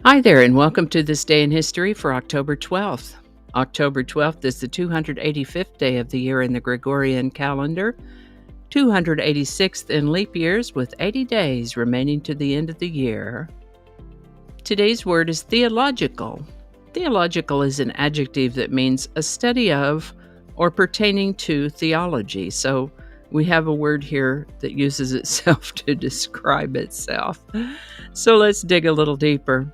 Hi there, and welcome to this day in history for October 12th. October 12th is the 285th day of the year in the Gregorian calendar, 286th in leap years, with 80 days remaining to the end of the year. Today's word is theological. Theological is an adjective that means a study of or pertaining to theology. So we have a word here that uses itself to describe itself. So let's dig a little deeper.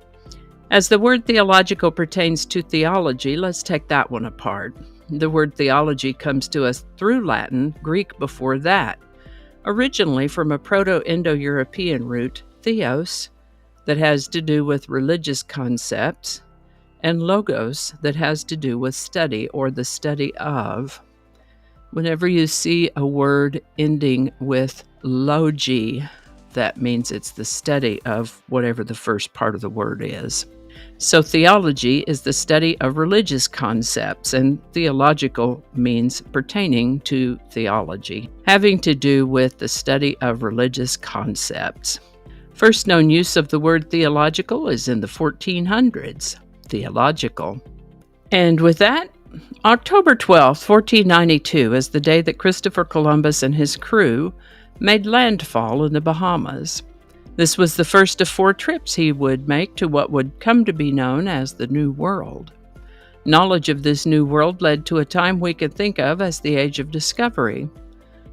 As the word theological pertains to theology, let's take that one apart. The word theology comes to us through Latin, Greek before that, originally from a Proto-Indo-European root, theos, that has to do with religious concepts, and logos, that has to do with study or the study of. Whenever you see a word ending with logi, that means it's the study of whatever the first part of the word is. So theology is the study of religious concepts, and theological means pertaining to theology, having to do with the study of religious concepts. First known use of the word theological is in the 1400s, theological. And with that, October 12th, 1492 is the day that Christopher Columbus and his crew made landfall in the Bahamas. This was the first of 4 trips he would make to what would come to be known as the New World. Knowledge of this New World led to a time we could think of as the Age of Discovery.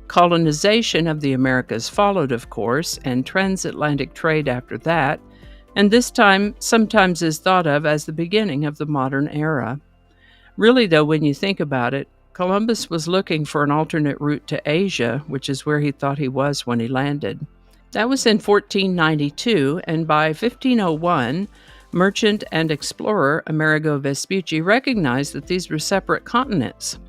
Colonization of the Americas followed, of course, and transatlantic trade after that, and this time sometimes is thought of as the beginning of the modern era. Really, though, when you think about it, Columbus was looking for an alternate route to Asia, which is where he thought he was when he landed. That was in 1492, and by 1501, merchant and explorer Amerigo Vespucci recognized that these were separate continents.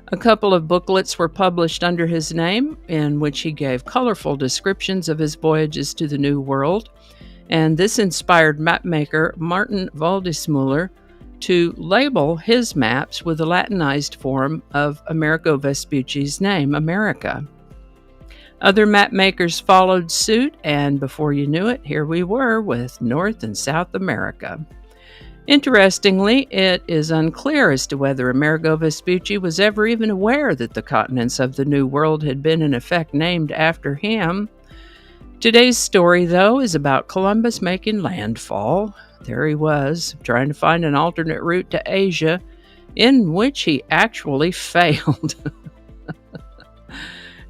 A couple of booklets were published under his name, in which he gave colorful descriptions of his voyages to the New World, and this inspired mapmaker Martin Waldseemüller to label his maps with the Latinized form of Amerigo Vespucci's name, America. Other map makers followed suit, and before you knew it, here we were with North and South America. Interestingly, it is unclear as to whether Amerigo Vespucci was ever even aware that the continents of the New World had been in effect named after him. Today's story, though, is about Columbus making landfall. There he was, trying to find an alternate route to Asia, in which he actually failed.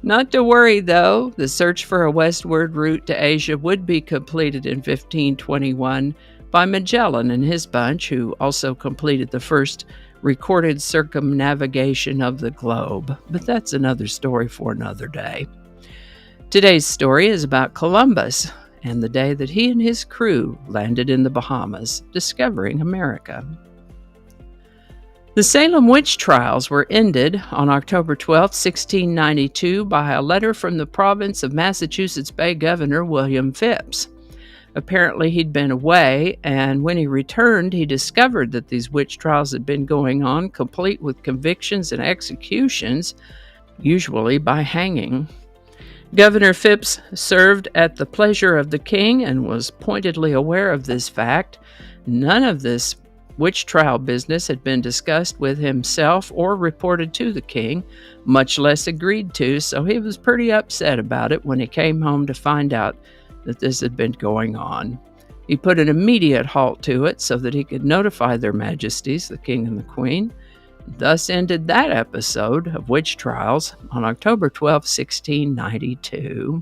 Not to worry, though, the search for a westward route to Asia would be completed in 1521 by Magellan and his bunch, who also completed the first recorded circumnavigation of the globe. But that's another story for another day. Today's story is about Columbus and the day that he and his crew landed in the Bahamas, discovering America. The Salem Witch Trials were ended on October 12, 1692, by a letter from the province of Massachusetts Bay Governor William Phips. Apparently he'd been away, and when he returned, he discovered that these witch trials had been going on, complete with convictions and executions, usually by hanging. Governor Phips served at the pleasure of the king and was pointedly aware of this fact. None of this witch trial business had been discussed with himself or reported to the king, much less agreed to, so he was pretty upset about it when he came home to find out that this had been going on. He put an immediate halt to it so that he could notify their majesties, the king and the queen. Thus ended that episode of witch trials on October 12, 1692.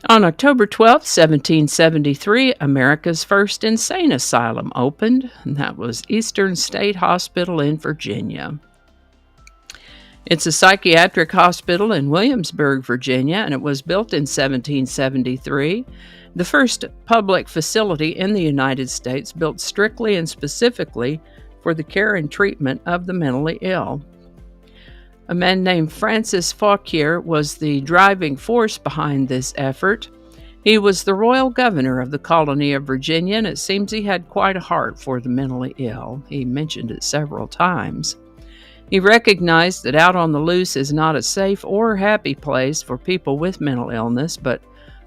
On October 12, 1773, America's first insane asylum opened, and that was Eastern State Hospital in Virginia. It's a psychiatric hospital in Williamsburg, Virginia, and it was built in 1773, the first public facility in the United States built strictly and specifically for the care and treatment of the mentally ill. A man named Francis Fauquier was the driving force behind this effort. He was the royal governor of the colony of Virginia, and it seems he had quite a heart for the mentally ill. He mentioned it several times. He recognized that out on the loose is not a safe or happy place for people with mental illness, but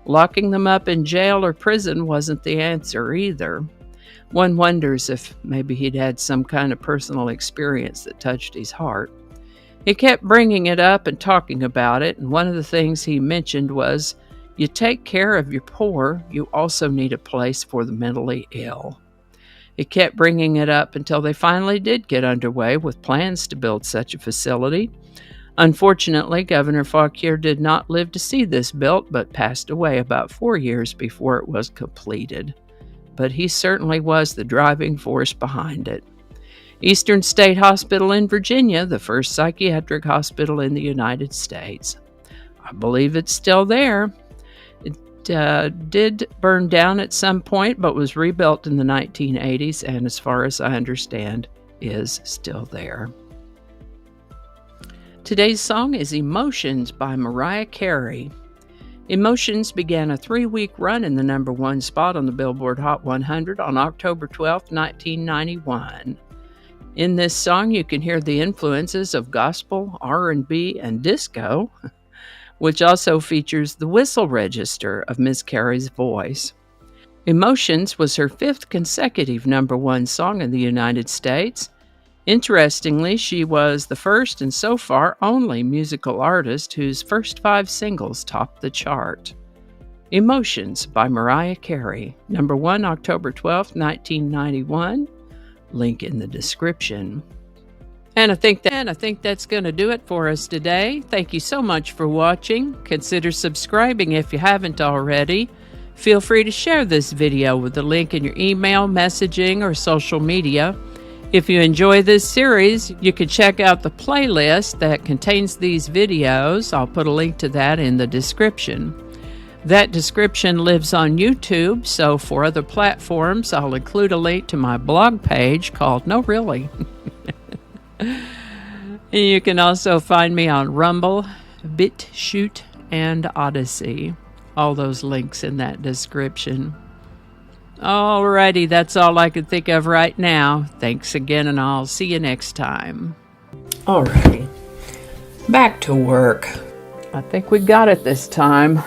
Locking them up in jail or prison wasn't the answer either. One wonders if maybe he'd had some kind of personal experience that touched his heart. He kept bringing it up and talking about it, and one of the things he mentioned was, you take care of your poor, you also need a place for the mentally ill. He kept bringing it up until they finally did get underway with plans to build such a facility. Unfortunately, Governor Fauquier did not live to see this built, but passed away about 4 years before it was completed. But he certainly was the driving force behind it. Eastern State Hospital in Virginia, the first psychiatric hospital in the United States. I believe it's still there. It did burn down at some point, but was rebuilt in the 1980s, and as far as I understand, is still there. Today's song is Emotions by Mariah Carey. Emotions began a 3-week run in the #1 spot on the Billboard Hot 100 on October 12, 1991. In this song, you can hear the influences of gospel, R&B, and disco, which also features the whistle register of Miss Carey's voice. Emotions was her 5th consecutive #1 song in the United States. Interestingly, she was the first and so far only musical artist whose first 5 singles topped the chart. Emotions by Mariah Carey, #1 October 12, 1991. Link in the description. And I think that's going to do it for us today. Thank you so much for watching. Consider subscribing if you haven't already. Feel free to share this video with the link in your email, messaging, or social media. If you enjoy this series, you can check out the playlist that contains these videos. I'll put a link to that in the description. That description lives on YouTube, so for other platforms, I'll include a link to my blog page called No Really. You can also find me on Rumble, BitChute, and Odyssey. All those links in that description. Alrighty, that's all I can think of right now. Thanks again, and I'll see you next time. Alrighty, back to work. I think we got it this time.